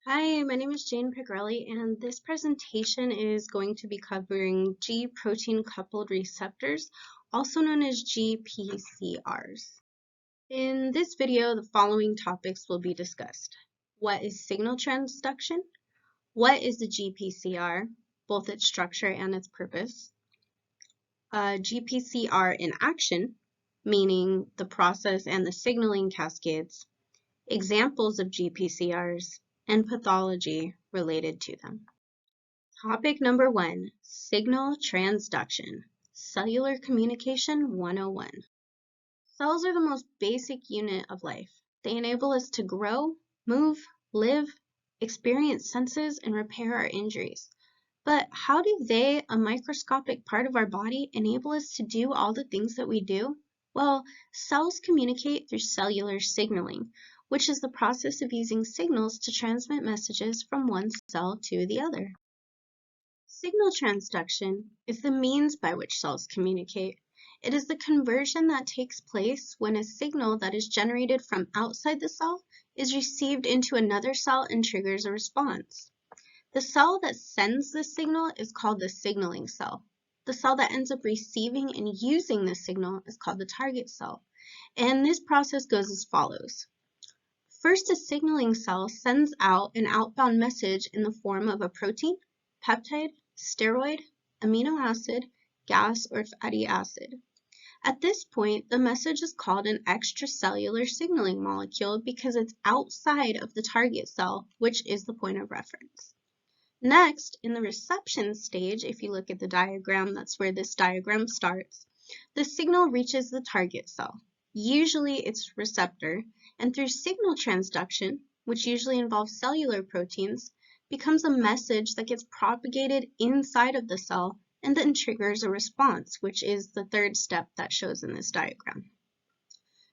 Hi, my name is Jane Pigrelli, and this presentation is going to be covering G protein-coupled receptors, also known as GPCRs. In this video, the following topics will be discussed. What is signal transduction? What is the GPCR, both its structure and its purpose? GPCR in action, meaning the process and the signaling cascades, examples of GPCRs, and pathology related to them. Topic number 1, signal transduction, cellular communication 101. Cells are the most basic unit of life. They enable us to grow, move, live, experience senses, and repair our injuries. But how do they, a microscopic part of our body, enable us to do all the things that we do? Well, cells communicate through cellular signaling, which is the process of using signals to transmit messages from one cell to the other. Signal transduction is the means by which cells communicate. It is the conversion that takes place when a signal that is generated from outside the cell is received into another cell and triggers a response. The cell that sends the signal is called the signaling cell. The cell that ends up receiving and using the signal is called the target cell. And this process goes as follows. First, a signaling cell sends out an outbound message in the form of a protein, peptide, steroid, amino acid, gas, or fatty acid. At this point, the message is called an extracellular signaling molecule because it's outside of the target cell, which is the point of reference. Next, in the reception stage, if you look at the diagram, that's where this diagram starts, the signal reaches the target cell, usually its receptor, and through signal transduction, which usually involves cellular proteins, becomes a message that gets propagated inside of the cell and then triggers a response, which is the third step that shows in this diagram.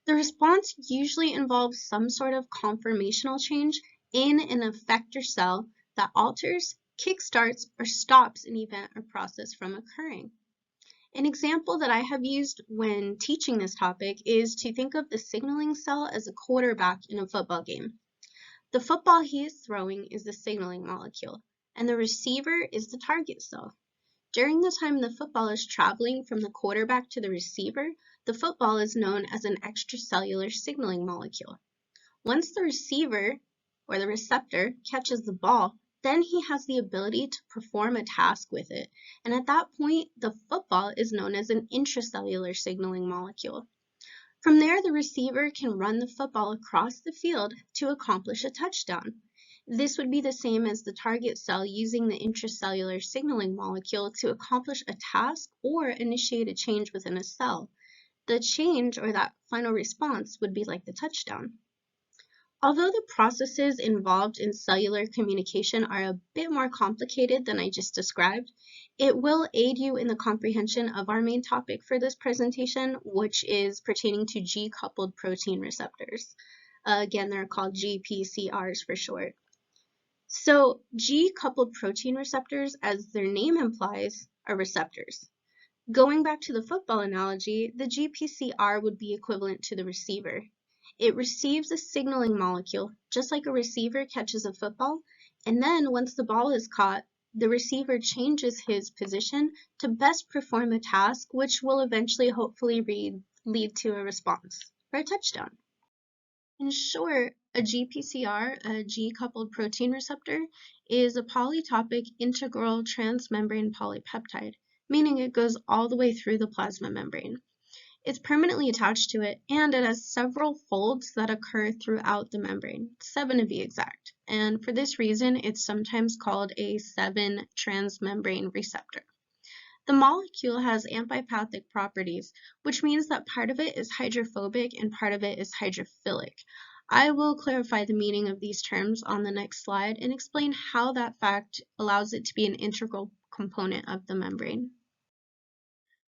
The response usually involves some sort of conformational change in an effector cell that alters, kickstarts, or stops an event or process from occurring. An example that I have used when teaching this topic is to think of the signaling cell as a quarterback in a football game. The football he is throwing is the signaling molecule, and the receiver is the target cell. During the time the football is traveling from the quarterback to the receiver, the football is known as an extracellular signaling molecule. Once the receiver, or the receptor, catches the ball, then he has the ability to perform a task with it, and at that point, the football is known as an intracellular signaling molecule. From there, the receiver can run the football across the field to accomplish a touchdown. This would be the same as the target cell using the intracellular signaling molecule to accomplish a task or initiate a change within a cell. The change, or that final response, would be like the touchdown. Although the processes involved in cellular communication are a bit more complicated than I just described, it will aid you in the comprehension of our main topic for this presentation, which is pertaining to G-coupled protein receptors. Again, they're called GPCRs for short. So G-coupled protein receptors, as their name implies, are receptors. Going back to the football analogy, the GPCR would be equivalent to the receiver. It receives a signaling molecule, just like a receiver catches a football, and then once the ball is caught, the receiver changes his position to best perform a task, which will eventually hopefully lead to a response or a touchdown. In short, a GPCR, a G-coupled protein receptor, is a polytopic integral transmembrane polypeptide, meaning it goes all the way through the plasma membrane. It's permanently attached to it, and it has several folds that occur throughout the membrane, 7 to be exact. And for this reason, it's sometimes called a 7-transmembrane receptor. The molecule has amphipathic properties, which means that part of it is hydrophobic and part of it is hydrophilic. I will clarify the meaning of these terms on the next slide and explain how that fact allows it to be an integral component of the membrane.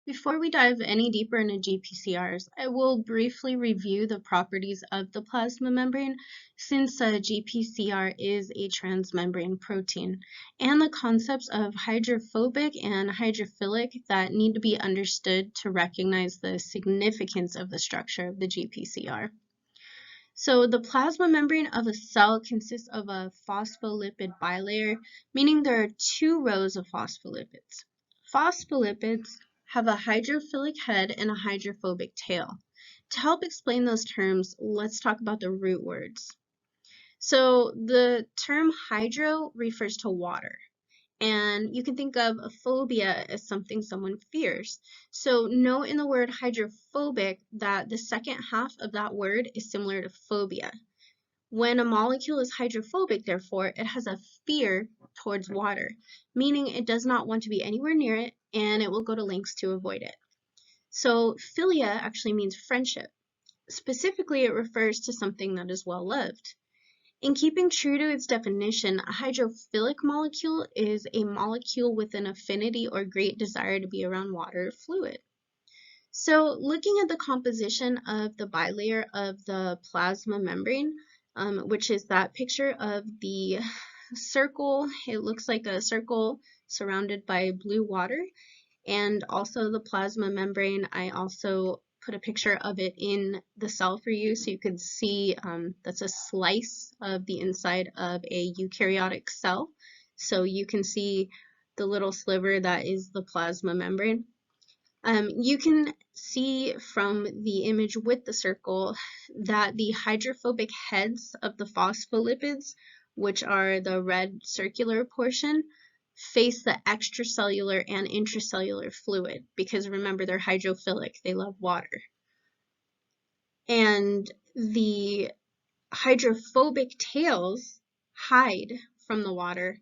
Before we dive any deeper into GPCRs, I will briefly review the properties of the plasma membrane since a GPCR is a transmembrane protein, and the concepts of hydrophobic and hydrophilic that need to be understood to recognize the significance of the structure of the GPCR. So the plasma membrane of a cell consists of a phospholipid bilayer, meaning there are two rows of phospholipids. Phospholipids have a hydrophilic head and a hydrophobic tail. To help explain those terms, let's talk about the root words. So the term hydro refers to water. And you can think of a phobia as something someone fears. So note in the word hydrophobic that the second half of that word is similar to phobia. When a molecule is hydrophobic, therefore, it has a fear towards water, meaning it does not want to be anywhere near it and it will go to lengths to avoid it. So philia actually means friendship. Specifically, it refers to something that is well loved. In keeping true to its definition, a hydrophilic molecule is a molecule with an affinity or great desire to be around water or fluid. So looking at the composition of the bilayer of the plasma membrane, which is that picture of the circle, it looks like a circle surrounded by blue water, and also the plasma membrane, I also put a picture of it in the cell for you so you could see that's a slice of the inside of a eukaryotic cell. So you can see the little sliver that is the plasma membrane. You can see from the image with the circle that the hydrophobic heads of the phospholipids, which are the red circular portion, face the extracellular and intracellular fluid because remember they're hydrophilic, they love water. And the hydrophobic tails hide from the water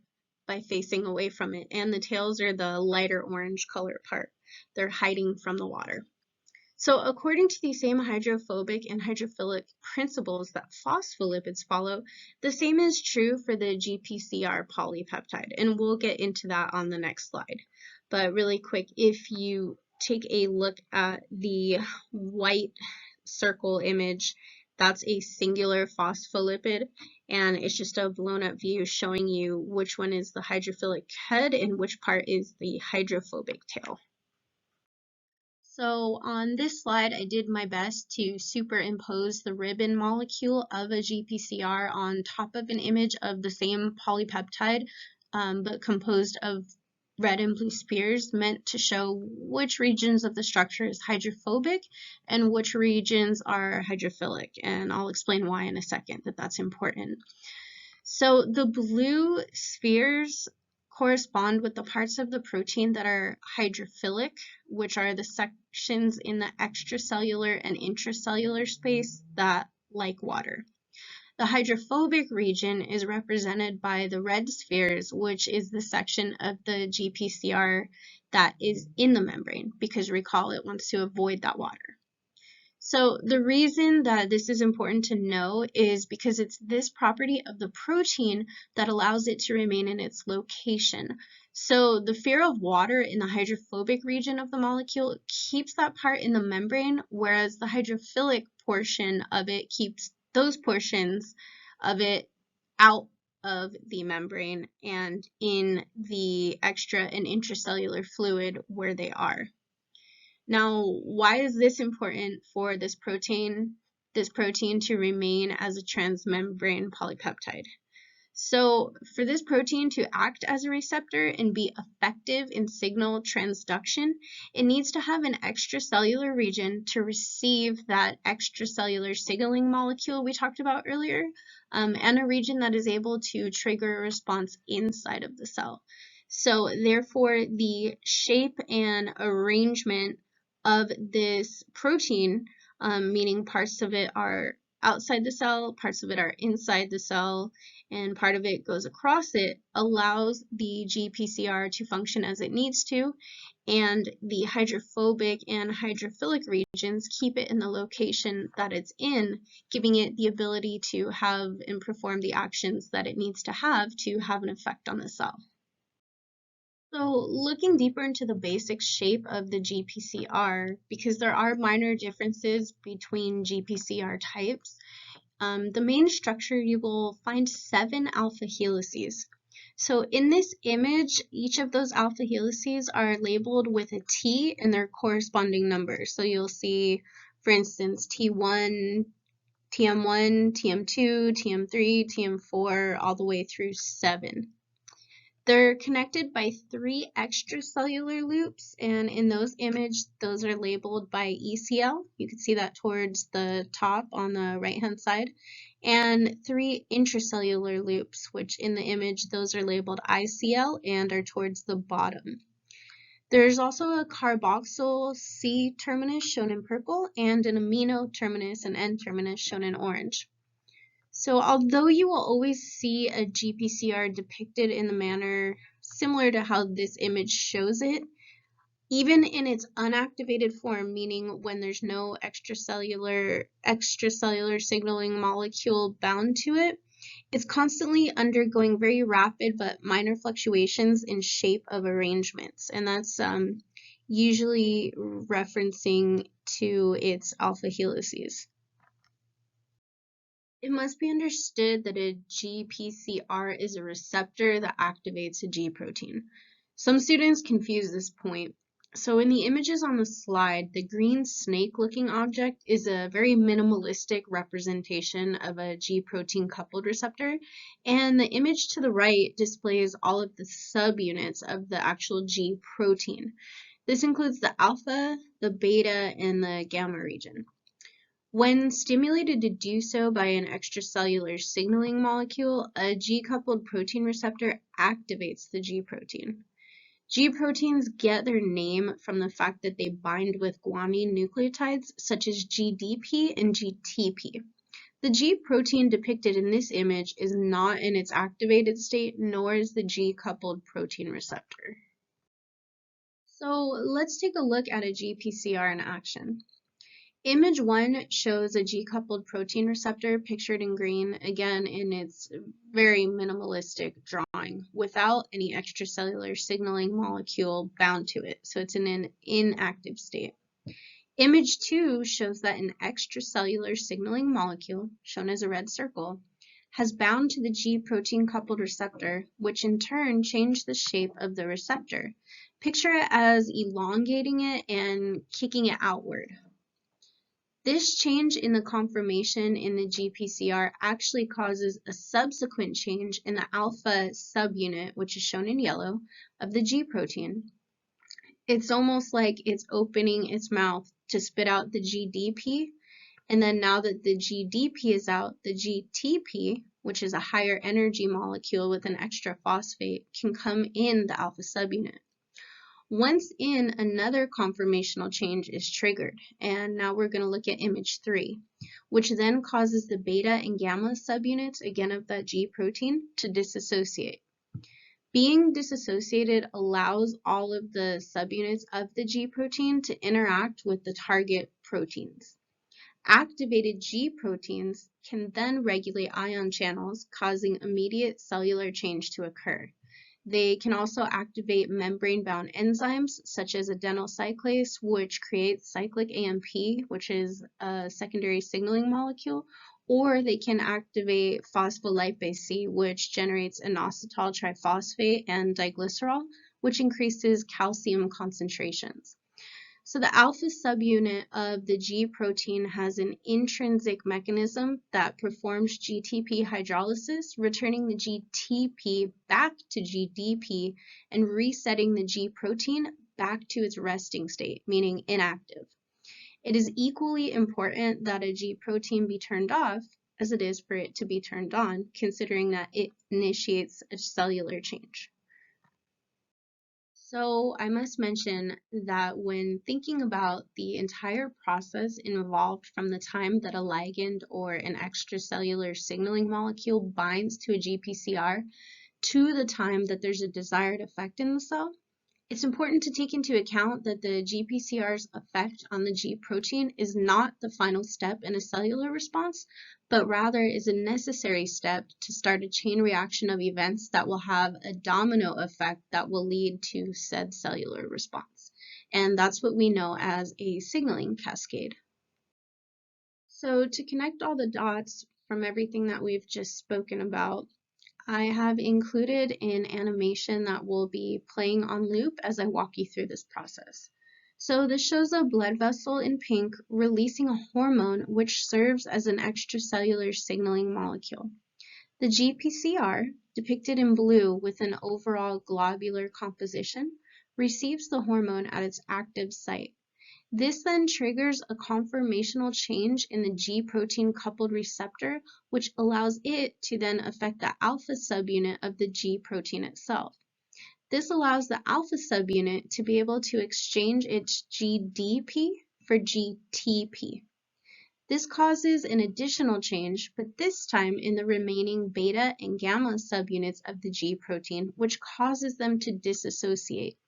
by facing away from it, and the tails are the lighter orange color part. They're hiding from the water. So according to the same hydrophobic and hydrophilic principles that phospholipids follow, the same is true for the GPCR polypeptide, and we'll get into that on the next slide. But really quick, if you take a look at the white circle image, that's a singular phospholipid, and it's just a blown up view showing you which one is the hydrophilic head and which part is the hydrophobic tail. So on this slide, I did my best to superimpose the ribbon molecule of a GPCR on top of an image of the same polypeptide, but composed of red and blue spheres, meant to show which regions of the structure is hydrophobic and which regions are hydrophilic. And I'll explain why in a second that that's important. So the blue spheres correspond with the parts of the protein that are hydrophilic, which are the sections in the extracellular and intracellular space that like water. The hydrophobic region is represented by the red spheres, which is the section of the GPCR that is in the membrane, because recall it wants to avoid that water. So the reason that this is important to know is because it's this property of the protein that allows it to remain in its location. So the fear of water in the hydrophobic region of the molecule keeps that part in the membrane, whereas the hydrophilic portion of it keeps those portions of it out of the membrane and in the extra and intracellular fluid where they are. Now, why is this important for this protein to remain as a transmembrane polypeptide? So for this protein to act as a receptor and be effective in signal transduction, it needs to have an extracellular region to receive that extracellular signaling molecule we talked about earlier, and a region that is able to trigger a response inside of the cell. So therefore, the shape and arrangement of this protein, meaning parts of it are outside the cell, parts of it are inside the cell, and part of it goes across it, allows the GPCR to function as it needs to, and the hydrophobic and hydrophilic regions keep it in the location that it's in, giving it the ability to have and perform the actions that it needs to have an effect on the cell. So looking deeper into the basic shape of the GPCR, because there are minor differences between GPCR types, the main structure you will find 7 alpha helices. So in this image, each of those alpha helices are labeled with a T and their corresponding numbers. So you'll see, for instance, T1, TM1, TM2, TM3, TM4, all the way through 7. They're connected by 3 extracellular loops, and in those images, those are labeled by ECL. You can see that towards the top on the right-hand side. And 3 intracellular loops, which in the image, those are labeled ICL and are towards the bottom. There's also a carboxyl C terminus shown in purple and an amino terminus and N terminus shown in orange. So although you will always see a GPCR depicted in the manner similar to how this image shows it, even in its unactivated form, meaning when there's no extracellular signaling molecule bound to it, it's constantly undergoing very rapid but minor fluctuations in shape of arrangements, and that's usually referencing to its alpha helices. It must be understood that a GPCR is a receptor that activates a G protein. Some students confuse this point. So in the images on the slide, the green snake-looking object is a very minimalistic representation of a G protein coupled receptor, and the image to the right displays all of the subunits of the actual G protein. This includes the alpha, the beta, and the gamma region. When stimulated to do so by an extracellular signaling molecule, a G-coupled protein receptor activates the G protein. G proteins get their name from the fact that they bind with guanine nucleotides such as GDP and GTP. The G protein depicted in this image is not in its activated state, nor is the G-coupled protein receptor. So let's take a look at a GPCR in action. Image 1 shows a G-coupled protein receptor pictured in green, again in its very minimalistic drawing, without any extracellular signaling molecule bound to it, so it's in an inactive state. Image 2 shows that an extracellular signaling molecule, shown as a red circle, has bound to the G protein coupled receptor, which in turn changed the shape of the receptor. Picture it as elongating it and kicking it outward. This change in the conformation in the GPCR actually causes a subsequent change in the alpha subunit, which is shown in yellow, of the G protein. It's almost like it's opening its mouth to spit out the GDP, and then now that the GDP is out, the GTP, which is a higher energy molecule with an extra phosphate, can come in the alpha subunit. Once in, another conformational change is triggered, and now we're going to look at image 3, which then causes the beta and gamma subunits, again of that G protein, to disassociate. Being disassociated allows all of the subunits of the G protein to interact with the target proteins. Activated G proteins can then regulate ion channels, causing immediate cellular change to occur. They can also activate membrane-bound enzymes such as adenyl cyclase, which creates cyclic AMP, which is a secondary signaling molecule, or they can activate phospholipase C, which generates inositol triphosphate and diglycerol, which increases calcium concentrations. So the alpha subunit of the G protein has an intrinsic mechanism that performs GTP hydrolysis, returning the GTP back to GDP and resetting the G protein back to its resting state, meaning inactive. It is equally important that a G protein be turned off as it is for it to be turned on, considering that it initiates a cellular change. So I must mention that when thinking about the entire process involved from the time that a ligand or an extracellular signaling molecule binds to a GPCR to the time that there's a desired effect in the cell, it's important to take into account that the GPCR's effect on the G protein is not the final step in a cellular response, but rather is a necessary step to start a chain reaction of events that will have a domino effect that will lead to said cellular response. And that's what we know as a signaling cascade. So to connect all the dots from everything that we've just spoken about, I have included an animation that will be playing on loop as I walk you through this process. So this shows a blood vessel in pink releasing a hormone which serves as an extracellular signaling molecule. The GPCR, depicted in blue with an overall globular composition, receives the hormone at its active site. This then triggers a conformational change in the G protein coupled receptor, which allows it to then affect the alpha subunit of the G protein itself. This allows the alpha subunit to be able to exchange its GDP for GTP. This causes an additional change, but this time in the remaining beta and gamma subunits of the G protein, which causes them to dissociate.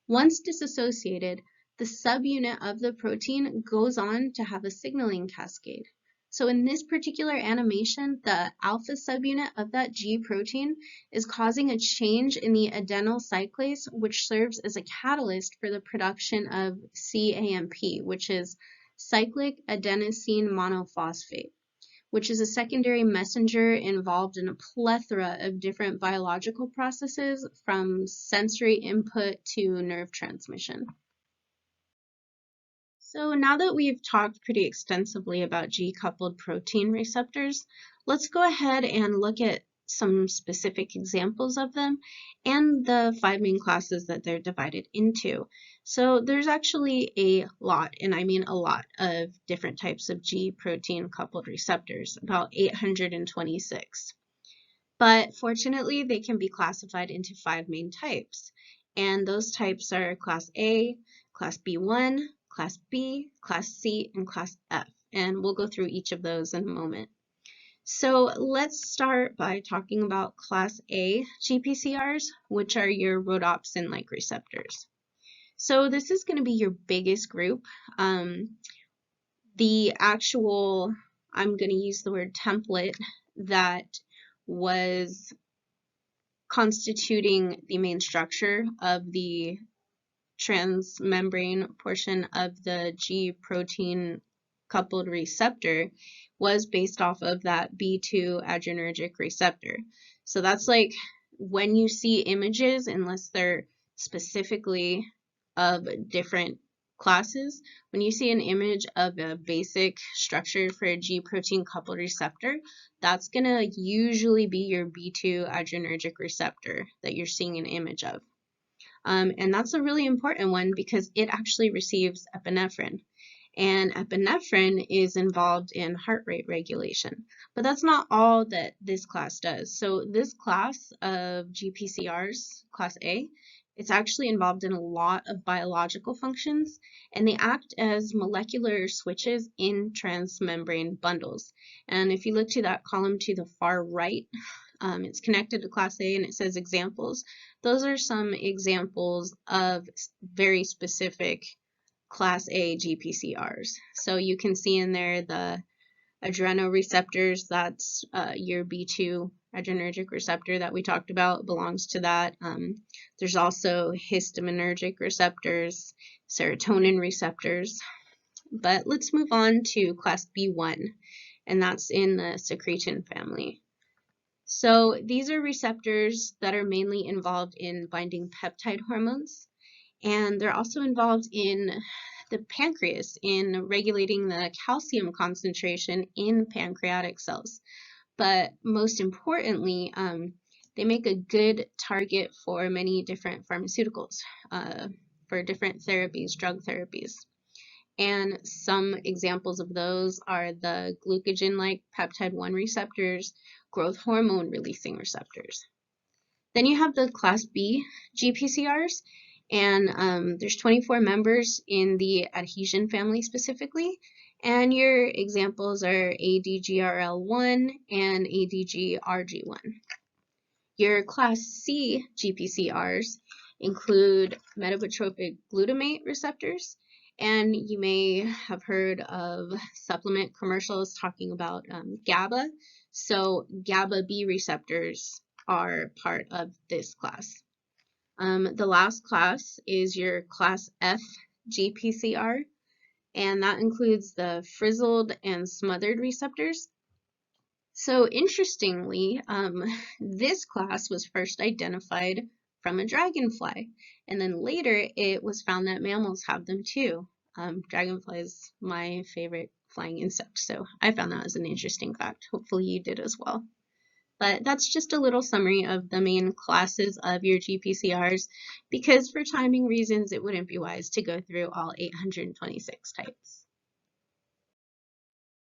Once dissociated, the subunit of the protein goes on to have a signaling cascade. So in this particular animation, the alpha subunit of that G protein is causing a change in the adenyl cyclase, which serves as a catalyst for the production of CAMP, which is cyclic adenosine monophosphate, which is a secondary messenger involved in a plethora of different biological processes from sensory input to nerve transmission. So now that we've talked pretty extensively about G-coupled protein receptors, let's go ahead and look at some specific examples of them and the 5 main classes that they're divided into. So there's actually a lot, and I mean a lot, of different types of G protein coupled receptors, about 826. But fortunately, they can be classified into 5 main types. And those types are Class A, Class B1, Class B, Class C, and Class F. And we'll go through each of those in a moment. So let's start by talking about Class A GPCRs, which are your rhodopsin-like receptors. So this is going to be your biggest group. The actual, I'm going to use the word template, that was constituting the main structure of the transmembrane portion of the G protein coupled receptor was based off of that B2 adrenergic receptor. So that's like when you see images, unless they're specifically of different classes, when you see an image of a basic structure for a G protein coupled receptor, that's going to usually be your B2 adrenergic receptor that you're seeing an image of. And that's a really important one because it actually receives epinephrine. And epinephrine is involved in heart rate regulation. But that's not all that this class does. So this class of GPCRs, class A, it's actually involved in a lot of biological functions, and they act as molecular switches in transmembrane bundles. And if you look to that column to the far right, it's connected to class A and it says examples. Those are some examples of very specific class A GPCRs. So you can see in there the adrenoreceptors, that's your B2 adrenergic receptor that we talked about, belongs to that. There's also histaminergic receptors, serotonin receptors. But let's move on to class B1, and that's in the secretin family. So these are receptors that are mainly involved in binding peptide hormones, and they're also involved in the pancreas in regulating the calcium concentration in pancreatic cells. But most importantly, they make a good target for many different pharmaceuticals, for different therapies, drug therapies. And some examples of those are the glucagon-like peptide 1 receptors, growth hormone releasing receptors. Then you have the class B GPCRs, and there's 24 members in the adhesion family specifically, and your examples are ADGRL1 and ADGRG1. Your class C GPCRs include metabotropic glutamate receptors, and you may have heard of supplement commercials talking about GABA. So GABA B receptors are part of this class. The last class is your class F GPCR, and that includes the frizzled and smothered receptors. So interestingly, this class was first identified from a dragonfly. And then later it was found that mammals have them too. Dragonfly is my favorite flying insect, so I found that as an interesting fact. Hopefully you did as well. But that's just a little summary of the main classes of your GPCRs, because for timing reasons, it wouldn't be wise to go through all 826 types.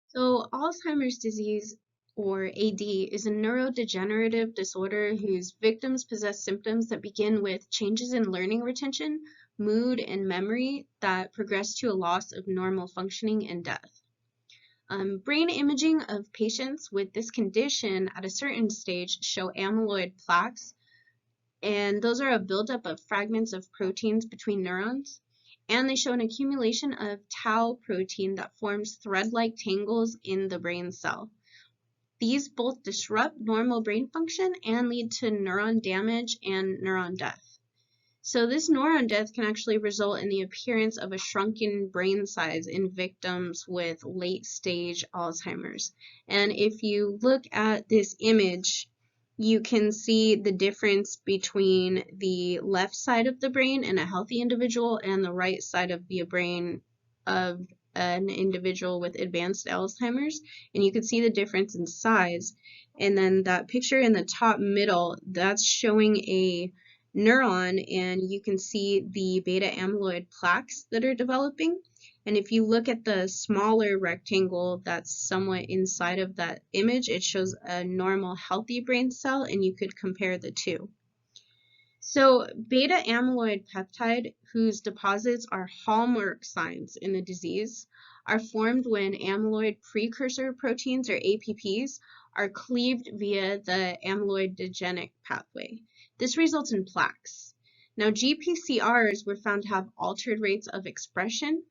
So Alzheimer's disease, or AD, is a neurodegenerative disorder whose victims possess symptoms that begin with changes in learning retention, mood, and memory that progress to a loss of normal functioning and death. Brain imaging of patients with this condition at a certain stage show amyloid plaques, and those are a buildup of fragments of proteins between neurons, and they show an accumulation of tau protein that forms thread-like tangles in the brain cell. These both disrupt normal brain function and lead to neuron damage and neuron death. So this neuron death can actually result in the appearance of a shrunken brain size in victims with late-stage Alzheimer's. And if you look at this image, you can see the difference between the left side of the brain in a healthy individual and the right side of the brain of an individual with advanced Alzheimer's. And you can see the difference in size. And then that picture in the top middle, that's showing a neuron, and you can see the beta amyloid plaques that are developing. And if you look at the smaller rectangle that's somewhat inside of that image, it shows a normal healthy brain cell, and you could compare the two. So beta amyloid peptide, whose deposits are hallmark signs in the disease, are formed when amyloid precursor proteins, or APPs, are cleaved via the amyloidogenic pathway. This results in plaques. Now, GPCRs were found to have altered rates of expression.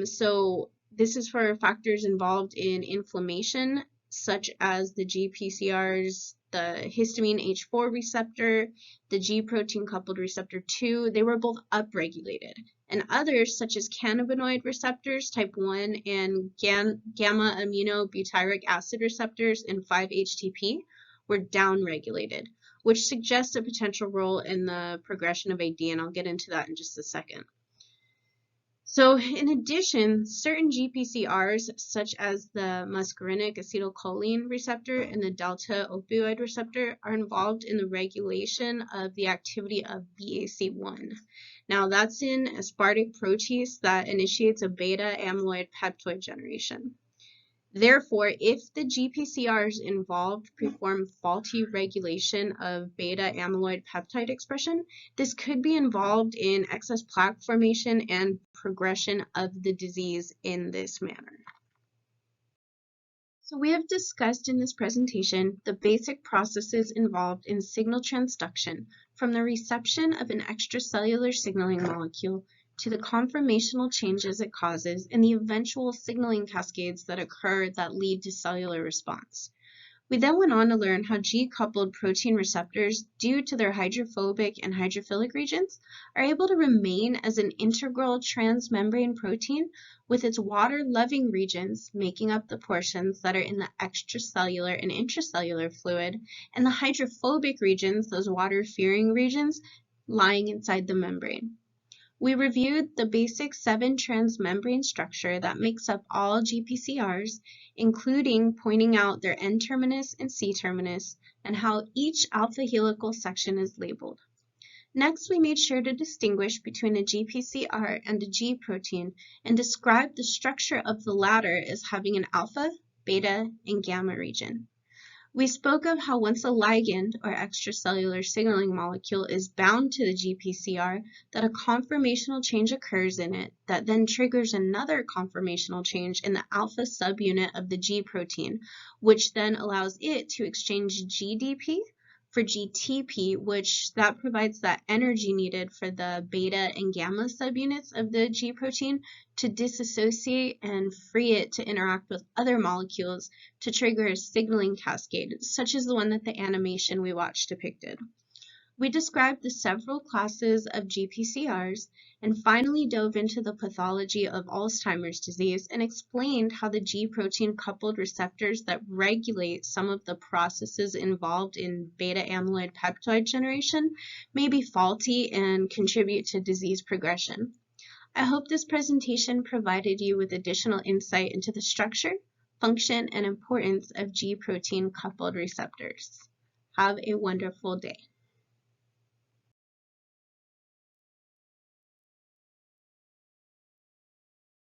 So this is for factors involved in inflammation, such as the GPCRs, the histamine H4 receptor, the G protein coupled receptor 2, they were both upregulated. And others, such as cannabinoid receptors, type 1, and gamma aminobutyric acid receptors and 5-HTP, were downregulated, which suggests a potential role in the progression of AD, and I'll get into that in just a second. So in addition, certain GPCRs, such as the muscarinic acetylcholine receptor and the delta opioid receptor, are involved in the regulation of the activity of BAC1. Now that's an aspartic protease that initiates a beta amyloid peptide generation. Therefore, if the GPCRs involved perform faulty regulation of beta amyloid peptide expression, this could be involved in excess plaque formation and progression of the disease in this manner. So we have discussed in this presentation the basic processes involved in signal transduction, from the reception of an extracellular signaling molecule to the conformational changes it causes and the eventual signaling cascades that occur that lead to cellular response. We then went on to learn how G-coupled protein receptors, due to their hydrophobic and hydrophilic regions, are able to remain as an integral transmembrane protein with its water-loving regions making up the portions that are in the extracellular and intracellular fluid, and the hydrophobic regions, those water-fearing regions, lying inside the membrane. We reviewed the basic 7 transmembrane structure that makes up all GPCRs, including pointing out their N-terminus and C-terminus, and how each alpha helical section is labeled. Next, we made sure to distinguish between a GPCR and a G protein and describe the structure of the latter as having an alpha, beta, and gamma region. We spoke of how once a ligand, or extracellular signaling molecule, is bound to the GPCR, that a conformational change occurs in it that then triggers another conformational change in the alpha subunit of the G protein, which then allows it to exchange GDP for GTP, which that provides that energy needed for the beta and gamma subunits of the G protein to disassociate and free it to interact with other molecules to trigger a signaling cascade, such as the one that the animation we watched depicted. We described the several classes of GPCRs and finally dove into the pathology of Alzheimer's disease and explained how the G protein coupled receptors that regulate some of the processes involved in beta amyloid peptide generation may be faulty and contribute to disease progression. I hope this presentation provided you with additional insight into the structure, function, and importance of G protein coupled receptors. Have a wonderful day.